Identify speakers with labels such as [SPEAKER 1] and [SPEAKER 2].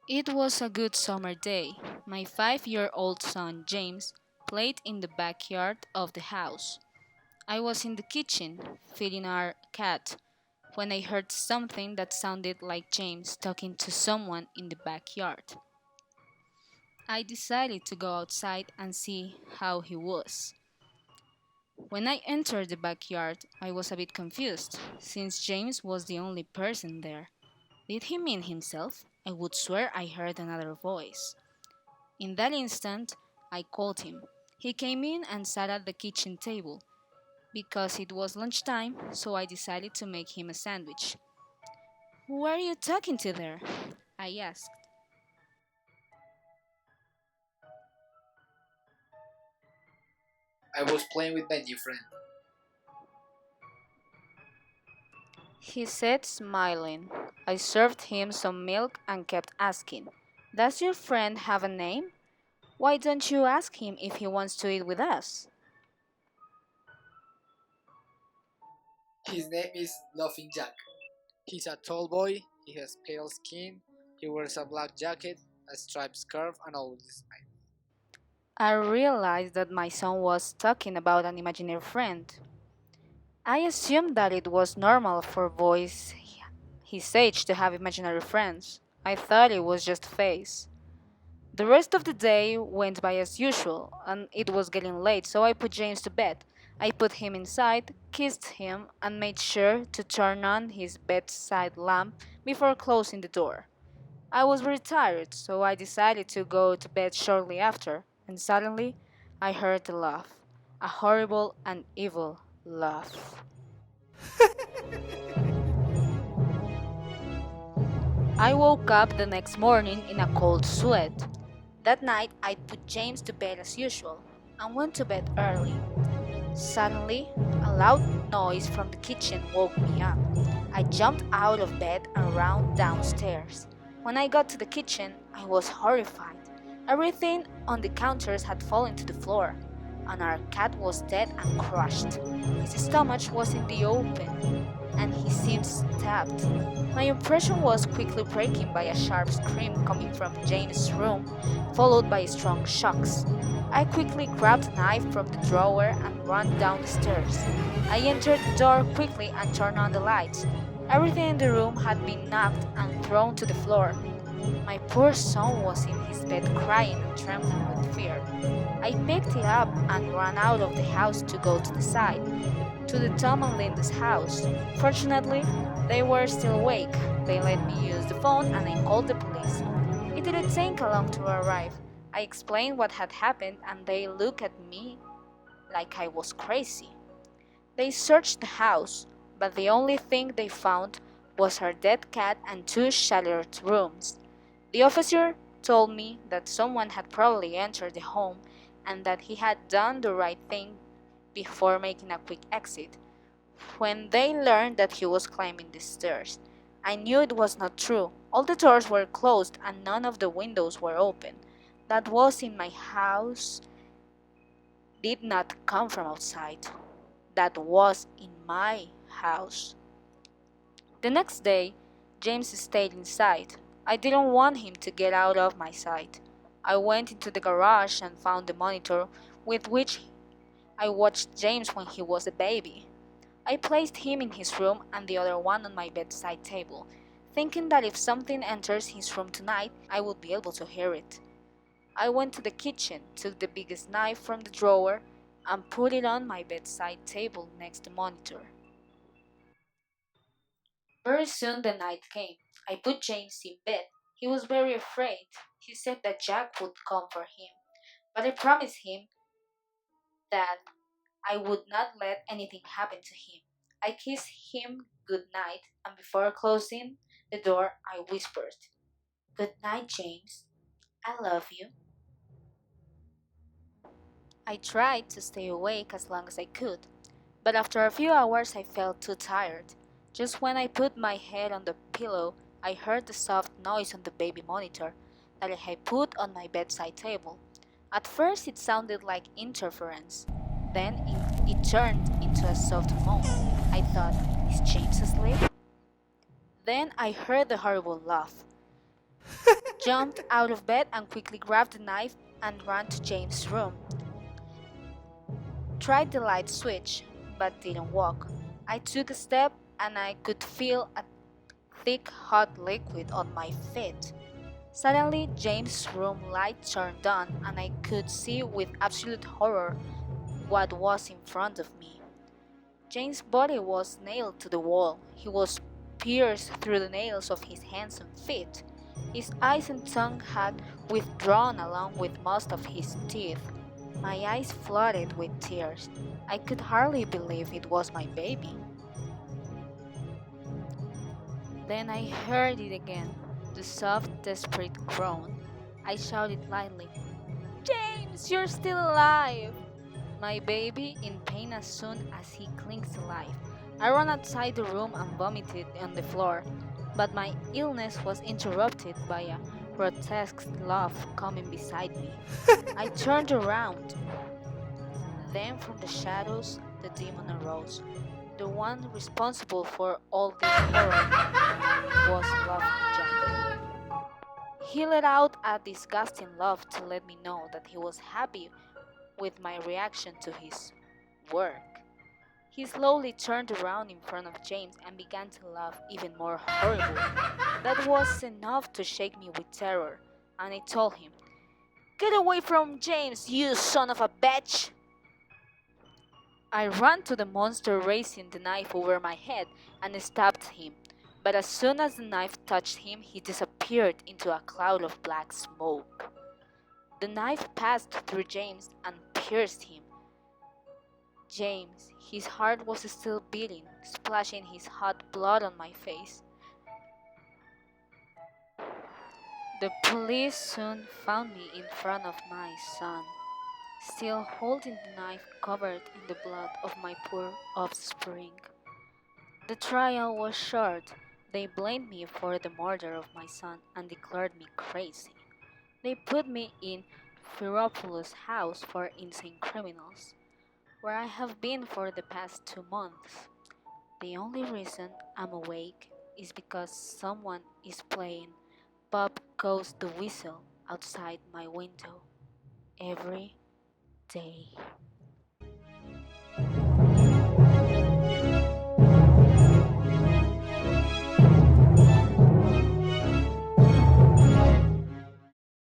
[SPEAKER 1] It was a good summer day. My 5-year-old son James played in the backyard of the house. I was in the kitchen feeding our cat when I heard something that sounded like James talking to someone in the backyard. I decided to go outside and see how he was. When I entered the backyard, I was a bit confused, since James was the only person there. Did he mean himself? I would swear I heard another voice. In that instant, I called him. He came in and sat at the kitchen table. Because it was lunchtime, so I decided to make him a sandwich. Who are you talking to there? I asked.
[SPEAKER 2] I was playing with my new friend.
[SPEAKER 1] He said, smiling. I served him some milk and kept asking, does your friend have a name? Why don't you ask him if he wants to eat with us?
[SPEAKER 2] His name is Laughing Jack. He's a tall boy, he has pale skin, he wears a black jacket, a striped scarf, and always smiles.
[SPEAKER 1] I realized that my son was talking about an imaginary friend. I assumed that it was normal for boys his age to have imaginary friends. I thought it was just a phase. The rest of the day went by as usual, and it was getting late, so I put James to bed. I put him inside, kissed him, and made sure to turn on his bedside lamp before closing the door. I was very tired, so I decided to go to bed shortly after, and suddenly I heard a laugh. A horrible and evil laugh. I woke up the next morning in a cold sweat. That night, I put James to bed as usual and went to bed early. Suddenly, a loud noise from the kitchen woke me up. I jumped out of bed and ran downstairs. When I got to the kitchen, I was horrified. Everything on the counters had fallen to the floor, and our cat was dead and crushed. His stomach was in the open, and he seemed stabbed. My impression was quickly breaking by a sharp scream coming from James' room, followed by strong shocks. I quickly grabbed a knife from the drawer and ran down the stairs. I entered the door quickly and turned on the lights. Everything in the room had been knocked and thrown to the floor. My poor son was in his bed crying and trembling with fear. I picked him up and ran out of the house to go to the side, to the Tom and Linda's house. Fortunately, they were still awake. They let me use the phone and I called the police. It didn't take long to arrive. I explained what had happened and they looked at me like I was crazy. They searched the house, but the only thing they found was our dead cat and two shattered rooms. The officer told me that someone had probably entered the home and that he had done the right thing before making a quick exit. When they learned that he was climbing the stairs, I knew it was not true. All the doors were closed and none of the windows were open. That was in my house did not come from outside. That was in my house. The next day, James stayed inside. I didn't want him to get out of my sight. I went into the garage and found the monitor with which I watched James when he was a baby. I placed him in his room and the other one on my bedside table, thinking that if something enters his room tonight, I would be able to hear it. I went to the kitchen, took the biggest knife from the drawer, and put it on my bedside table next to the monitor. Very soon the night came. I put James in bed. He was very afraid. He said that Jack would come for him, but I promised him that I would not let anything happen to him. I kissed him good night, and before closing the door, I whispered, good night, James. I love you. I tried to stay awake as long as I could, but after a few hours I felt too tired. Just when I put my head on the pillow, I heard the soft noise on the baby monitor that I had put on my bedside table. At first it sounded like interference. Then it turned into a soft moan. I thought, is James asleep? Then I heard the horrible laugh. jumped out of bed and quickly grabbed the knife and ran to James' room. Tried the light switch, but didn't work. I took a step and I could feel a thick hot liquid on my feet. Suddenly, James' room light turned on and I could see with absolute horror what was in front of me. James' body was nailed to the wall. He was pierced through the nails of his hands and feet. His eyes and tongue had withdrawn along with most of his teeth. My eyes flooded with tears. I could hardly believe it was my baby. Then I heard it again, the soft, desperate groan. I shouted lightly, "James, you're still alive!" My baby in pain as soon as he clings to life. I ran outside the room and vomited on the floor, but my illness was interrupted by a grotesque laugh coming beside me. I turned around. Then from the shadows the demon arose. The one responsible for all this horror was Laughing Jack. He let out a disgusting laugh to let me know that he was happy with my reaction to his work. He slowly turned around in front of James and began to laugh even more horribly. That was enough to shake me with terror, and I told him, "Get away from James, you son of a bitch!" I ran to the monster raising the knife over my head and stabbed him, but as soon as the knife touched him, he disappeared into a cloud of black smoke. The knife passed through James and pierced him. James, his heart was still beating, splashing his hot blood on my face. The police soon found me in front of my son, still holding the knife covered in the blood of my poor offspring. The trial was short. They blamed me for the murder of my son and declared me crazy. They put me in Ferropoulos' house for insane criminals, where I have been for the past 2 months. The only reason I'm awake is because someone is playing Bob Goes the Whistle outside my window every day.